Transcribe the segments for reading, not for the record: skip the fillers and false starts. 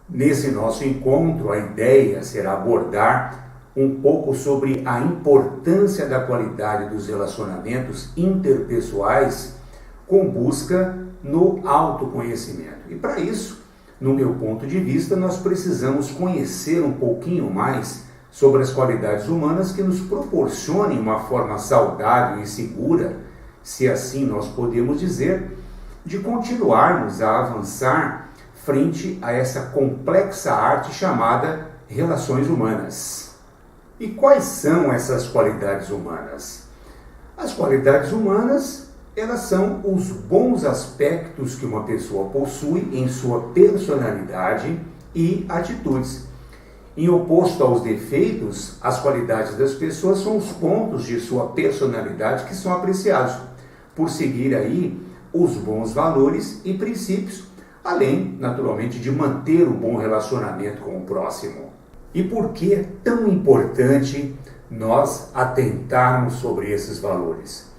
Nesse nosso encontro, a ideia será abordar um pouco sobre a importância da qualidade dos relacionamentos interpessoais com busca no autoconhecimento. E para isso, no meu ponto de vista, nós precisamos conhecer um pouquinho mais sobre as qualidades humanas que nos proporcionem uma forma saudável e segura, se assim nós podemos dizer, de continuarmos a avançar frente a essa complexa arte chamada relações humanas. E quais são essas qualidades humanas? As qualidades humanas, elas são os bons aspectos que uma pessoa possui em sua personalidade e atitudes. Em oposto aos defeitos, as qualidades das pessoas são os pontos de sua personalidade que são apreciados, por seguir aí os bons valores e princípios, além, naturalmente, de manter um bom relacionamento com o próximo. E por que é tão importante nós atentarmos sobre esses valores?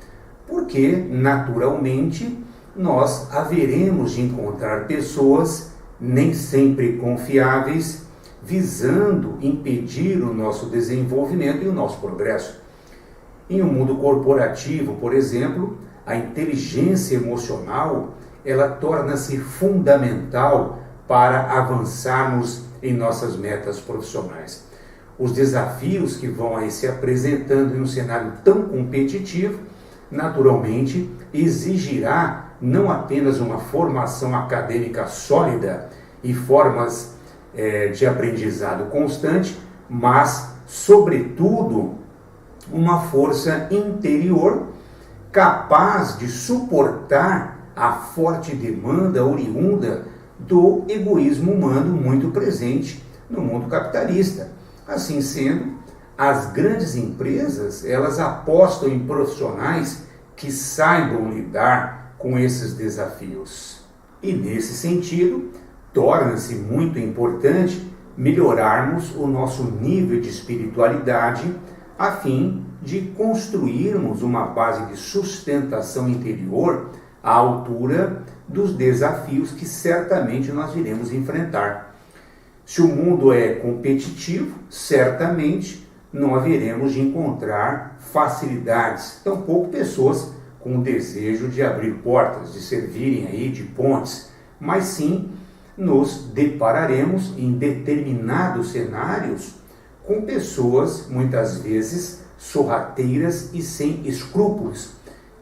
Porque, naturalmente, nós haveremos de encontrar pessoas nem sempre confiáveis, visando impedir o nosso desenvolvimento e o nosso progresso. Em um mundo corporativo, por exemplo, a inteligência emocional, ela torna-se fundamental para avançarmos em nossas metas profissionais. Os desafios que vão aí se apresentando em um cenário tão competitivo, naturalmente, exigirá não apenas uma formação acadêmica sólida e formas de aprendizado constante, mas, sobretudo, uma força interior capaz de suportar a forte demanda oriunda do egoísmo humano muito presente no mundo capitalista. Assim sendo, as grandes empresas, elas apostam em profissionais que saibam lidar com esses desafios. E nesse sentido, torna-se muito importante melhorarmos o nosso nível de espiritualidade a fim de construirmos uma base de sustentação interior à altura dos desafios que certamente nós iremos enfrentar. Se o mundo é competitivo, certamente não haveremos de encontrar facilidades, tampouco pessoas com o desejo de abrir portas, de servirem aí de pontes, mas sim nos depararemos em determinados cenários com pessoas, muitas vezes, sorrateiras e sem escrúpulos,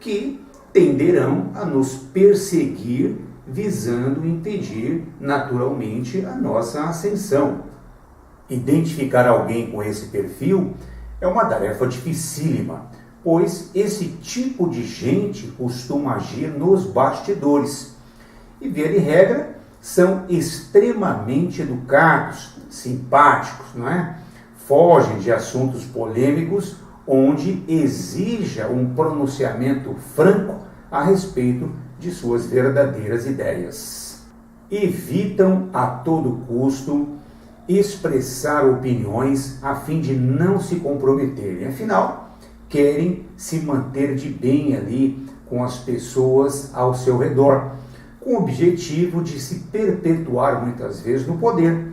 que tenderão a nos perseguir, visando impedir, naturalmente, a nossa ascensão. Identificar alguém com esse perfil é uma tarefa dificílima, pois esse tipo de gente costuma agir nos bastidores. E, via de regra, são extremamente educados, simpáticos, não é? Fogem de assuntos polêmicos onde exija um pronunciamento franco a respeito de suas verdadeiras ideias. Evitam a todo custo expressar opiniões a fim de não se comprometerem. Afinal, querem se manter de bem ali com as pessoas ao seu redor, com o objetivo de se perpetuar muitas vezes no poder.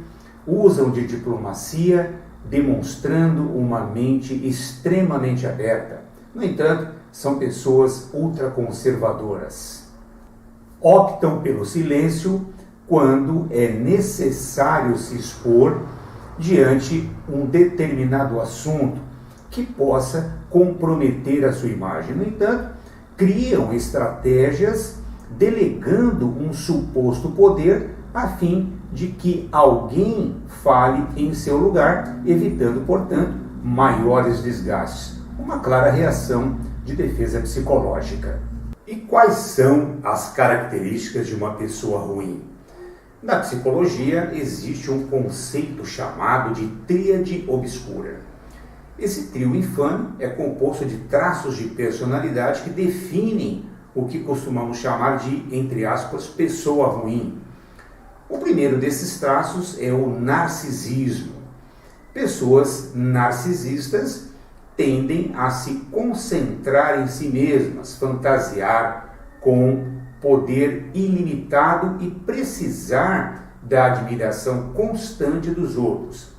Usam de diplomacia, demonstrando uma mente extremamente aberta. No entanto, são pessoas ultraconservadoras. Optam pelo silêncio quando é necessário se expor diante um determinado assunto que possa comprometer a sua imagem. No entanto, criam estratégias delegando um suposto poder a fim de que alguém fale em seu lugar, evitando, portanto, maiores desgastes. Uma clara reação de defesa psicológica. E quais são as características de uma pessoa ruim? Na psicologia existe um conceito chamado de tríade obscura. Esse trio infame é composto de traços de personalidade que definem o que costumamos chamar de, entre aspas, pessoa ruim. O primeiro desses traços é o narcisismo. Pessoas narcisistas tendem a se concentrar em si mesmas, fantasiar com poder ilimitado e precisar da admiração constante dos outros.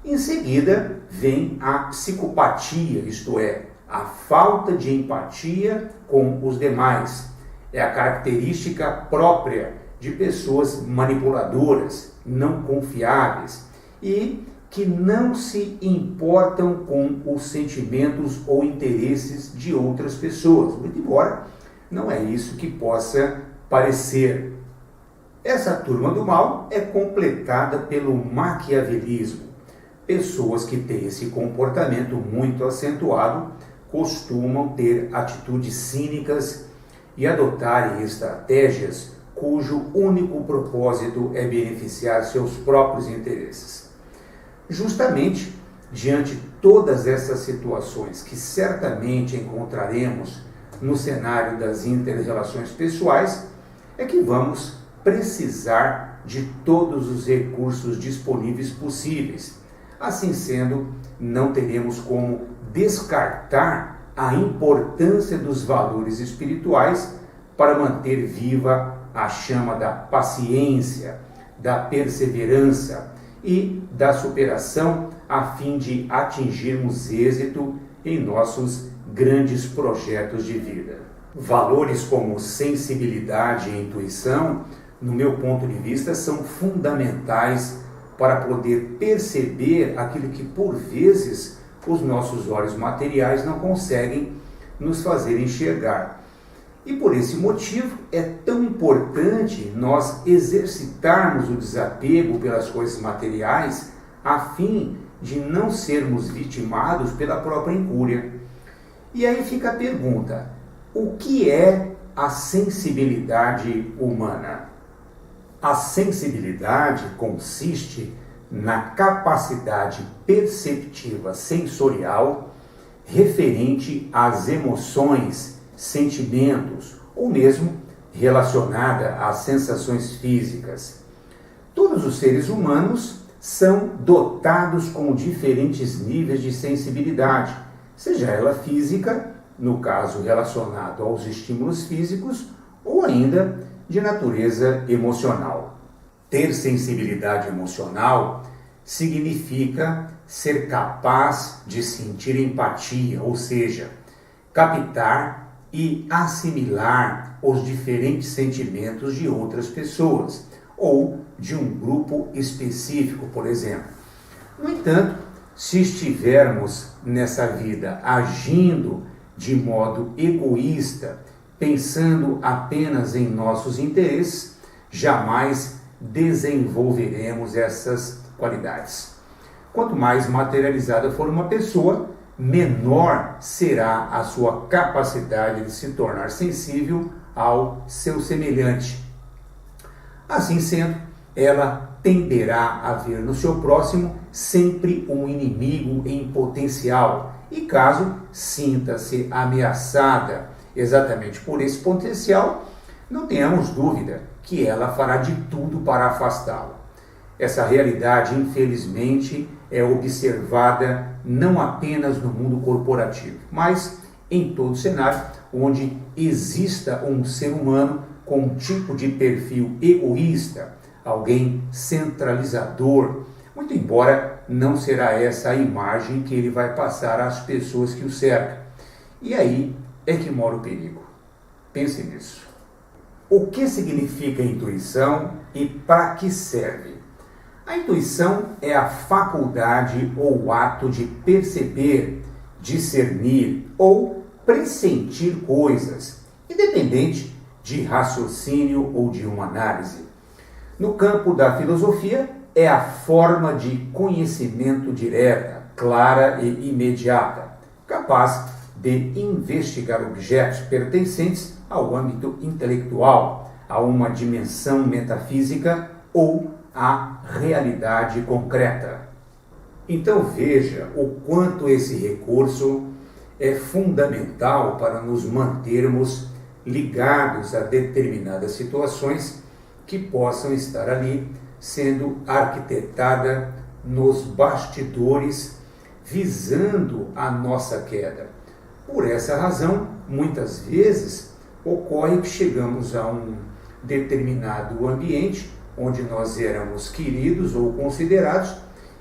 Em seguida, vem a psicopatia, isto é, a falta de empatia com os demais. É a característica própria de pessoas manipuladoras, não confiáveis e que não se importam com os sentimentos ou interesses de outras pessoas, muito embora não é isso que possa parecer. Essa turma do mal é completada pelo maquiavelismo. Pessoas que têm esse comportamento muito acentuado costumam ter atitudes cínicas e adotarem estratégias cujo único propósito é beneficiar seus próprios interesses. Justamente diante de todas essas situações que certamente encontraremos no cenário das inter-relações pessoais, é que vamos precisar de todos os recursos disponíveis possíveis. Assim sendo, não teremos como descartar a importância dos valores espirituais para manter viva a chama da paciência, da perseverança e da superação a fim de atingirmos êxito em nossos grandes projetos de vida. Valores como sensibilidade e intuição, no meu ponto de vista, são fundamentais para poder perceber aquilo que, por vezes, os nossos olhos materiais não conseguem nos fazer enxergar. E por esse motivo é tão importante nós exercitarmos o desapego pelas coisas materiais a fim de não sermos vitimados pela própria incúria. E aí fica a pergunta: o que é a sensibilidade humana? A sensibilidade consiste na capacidade perceptiva sensorial referente às emoções, sentimentos ou mesmo relacionada às sensações físicas. Todos os seres humanos são dotados com diferentes níveis de sensibilidade, seja ela física, no caso relacionado aos estímulos físicos, ou ainda de natureza emocional. Ter sensibilidade emocional significa ser capaz de sentir empatia, ou seja, captar e assimilar os diferentes sentimentos de outras pessoas ou de um grupo específico, por exemplo. No entanto, se estivermos nessa vida agindo de modo egoísta, pensando apenas em nossos interesses, jamais desenvolveremos essas qualidades. Quanto mais materializada for uma pessoa, menor será a sua capacidade de se tornar sensível ao seu semelhante. Assim sendo, ela tenderá a ver no seu próximo sempre um inimigo em potencial e, caso sinta-se ameaçada exatamente por esse potencial, não tenhamos dúvida que ela fará de tudo para afastá-lo. Essa realidade, infelizmente, é observada não apenas no mundo corporativo, mas em todo cenário onde exista um ser humano com um tipo de perfil egoísta, alguém centralizador, muito embora não será essa a imagem que ele vai passar às pessoas que o cercam. E aí é que mora o perigo. Pense nisso. O que significa intuição e para que serve? A intuição é a faculdade ou ato de perceber, discernir ou pressentir coisas, independente de raciocínio ou de uma análise. No campo da filosofia, é a forma de conhecimento direta, clara e imediata, capaz de investigar objetos pertencentes ao âmbito intelectual, a uma dimensão metafísica ou à realidade concreta. Então veja o quanto esse recurso é fundamental para nos mantermos ligados a determinadas situações que possam estar ali sendo arquitetada nos bastidores visando a nossa queda. Por essa razão, muitas vezes ocorre que chegamos a um determinado ambiente onde nós éramos queridos ou considerados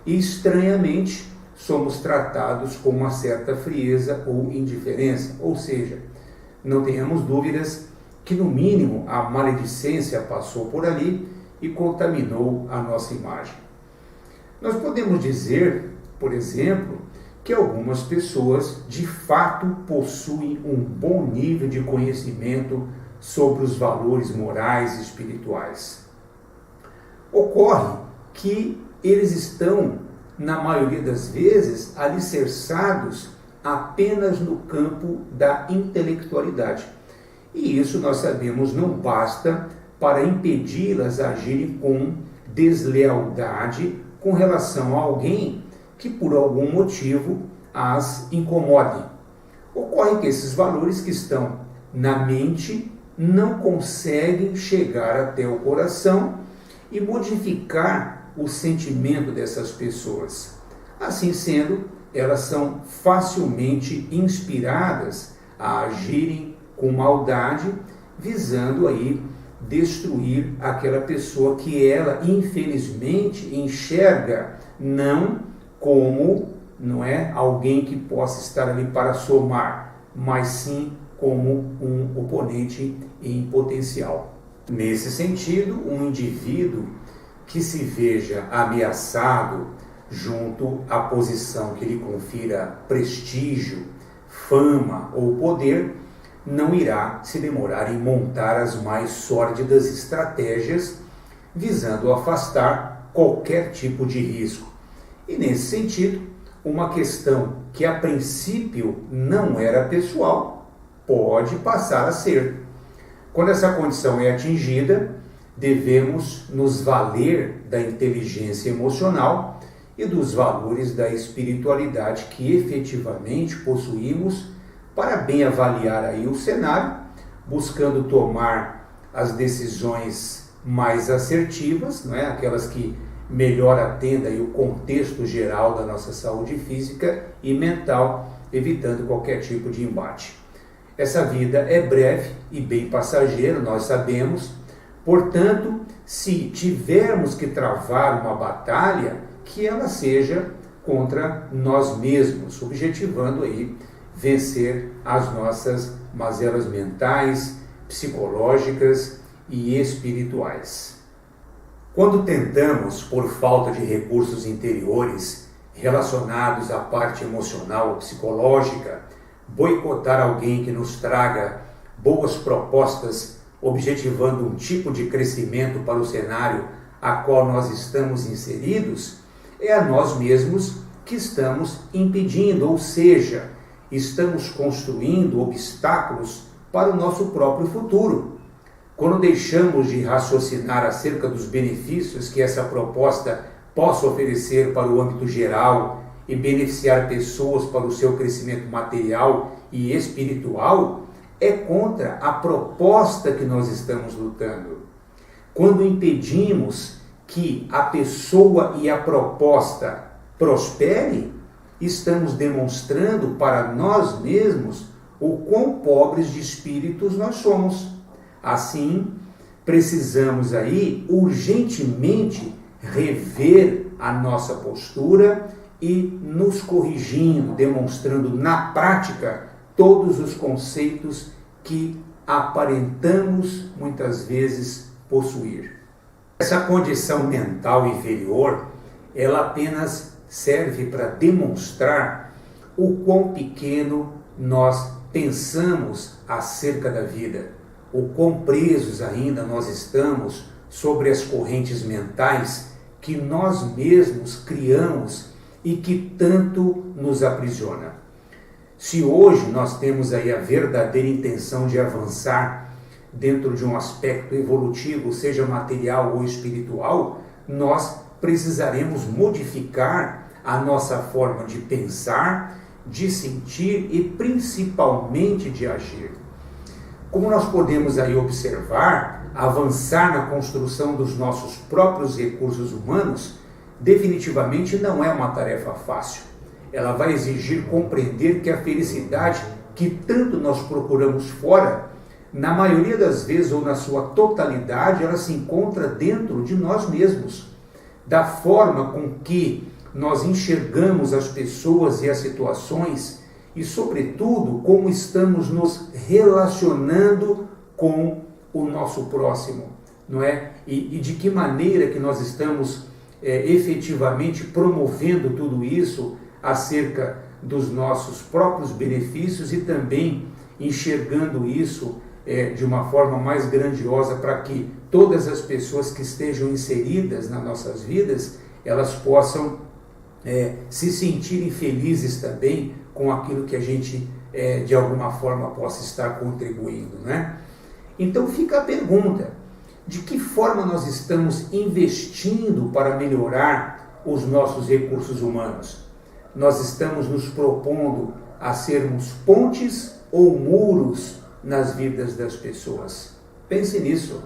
e, estranhamente, somos tratados com uma certa frieza ou indiferença. Ou seja, não tenhamos dúvidas que, no mínimo, a maledicência passou por ali e contaminou a nossa imagem. Nós podemos dizer, por exemplo, que algumas pessoas de fato possuem um bom nível de conhecimento sobre os valores morais e espirituais. Ocorre que eles estão, na maioria das vezes, alicerçados apenas no campo da intelectualidade. E isso, nós sabemos, não basta para impedi-las a agirem com deslealdade com relação a alguém que por algum motivo as incomode. Ocorre que esses valores que estão na mente não conseguem chegar até o coração e modificar o sentimento dessas pessoas. Assim sendo, elas são facilmente inspiradas a agirem com maldade, visando aí destruir aquela pessoa que ela, infelizmente, enxerga não como, não é, alguém que possa estar ali para somar, mas sim como um oponente em potencial. Nesse sentido, um indivíduo que se veja ameaçado junto à posição que lhe confira prestígio, fama ou poder, não irá se demorar em montar as mais sórdidas estratégias visando afastar qualquer tipo de risco. E nesse sentido, uma questão que a princípio não era pessoal pode passar a ser. Quando essa condição é atingida, devemos nos valer da inteligência emocional e dos valores da espiritualidade que efetivamente possuímos para bem avaliar aí o cenário, buscando tomar as decisões mais assertivas, não é? Aquelas que melhor atendam aí o contexto geral da nossa saúde física e mental, evitando qualquer tipo de embate. Essa vida é breve e bem passageira, nós sabemos, portanto, se tivermos que travar uma batalha, que ela seja contra nós mesmos, objetivando aí vencer as nossas mazelas mentais, psicológicas e espirituais. Quando tentamos, por falta de recursos interiores relacionados à parte emocional ou psicológica, boicotar alguém que nos traga boas propostas, objetivando um tipo de crescimento para o cenário a qual nós estamos inseridos, é a nós mesmos que estamos impedindo, ou seja, estamos construindo obstáculos para o nosso próprio futuro. Quando deixamos de raciocinar acerca dos benefícios que essa proposta possa oferecer para o âmbito geral e beneficiar pessoas para o seu crescimento material e espiritual, é contra a proposta que nós estamos lutando. Quando impedimos que a pessoa e a proposta prospere, estamos demonstrando para nós mesmos o quão pobres de espíritos nós somos. Assim, precisamos aí urgentemente rever a nossa postura e nos corrigindo, demonstrando na prática todos os conceitos que aparentamos muitas vezes possuir. Essa condição mental inferior, ela apenas serve para demonstrar o quão pequeno nós pensamos acerca da vida, o quão presos ainda nós estamos sobre as correntes mentais que nós mesmos criamos e que tanto nos aprisiona. Se hoje nós temos aí a verdadeira intenção de avançar dentro de um aspecto evolutivo, seja material ou espiritual, nós precisaremos modificar a nossa forma de pensar, de sentir e principalmente de agir. Como nós podemos aí observar, avançar na construção dos nossos próprios recursos humanos definitivamente não é uma tarefa fácil. Ela vai exigir compreender que a felicidade que tanto nós procuramos fora na maioria das vezes ou na sua totalidade, ela se encontra dentro de nós mesmos, da forma com que nós enxergamos as pessoas e as situações e, sobretudo, como estamos nos relacionando com o nosso próximo, não é? E de que maneira que nós estamos efetivamente promovendo tudo isso acerca dos nossos próprios benefícios e também enxergando isso de uma forma mais grandiosa para que todas as pessoas que estejam inseridas nas nossas vidas, elas possam se sentirem felizes também com aquilo que a gente de alguma forma possa estar contribuindo, né? Então fica a pergunta: de que forma nós estamos investindo para melhorar os nossos recursos humanos? Nós estamos nos propondo a sermos pontes ou muros nas vidas das pessoas? Pense nisso.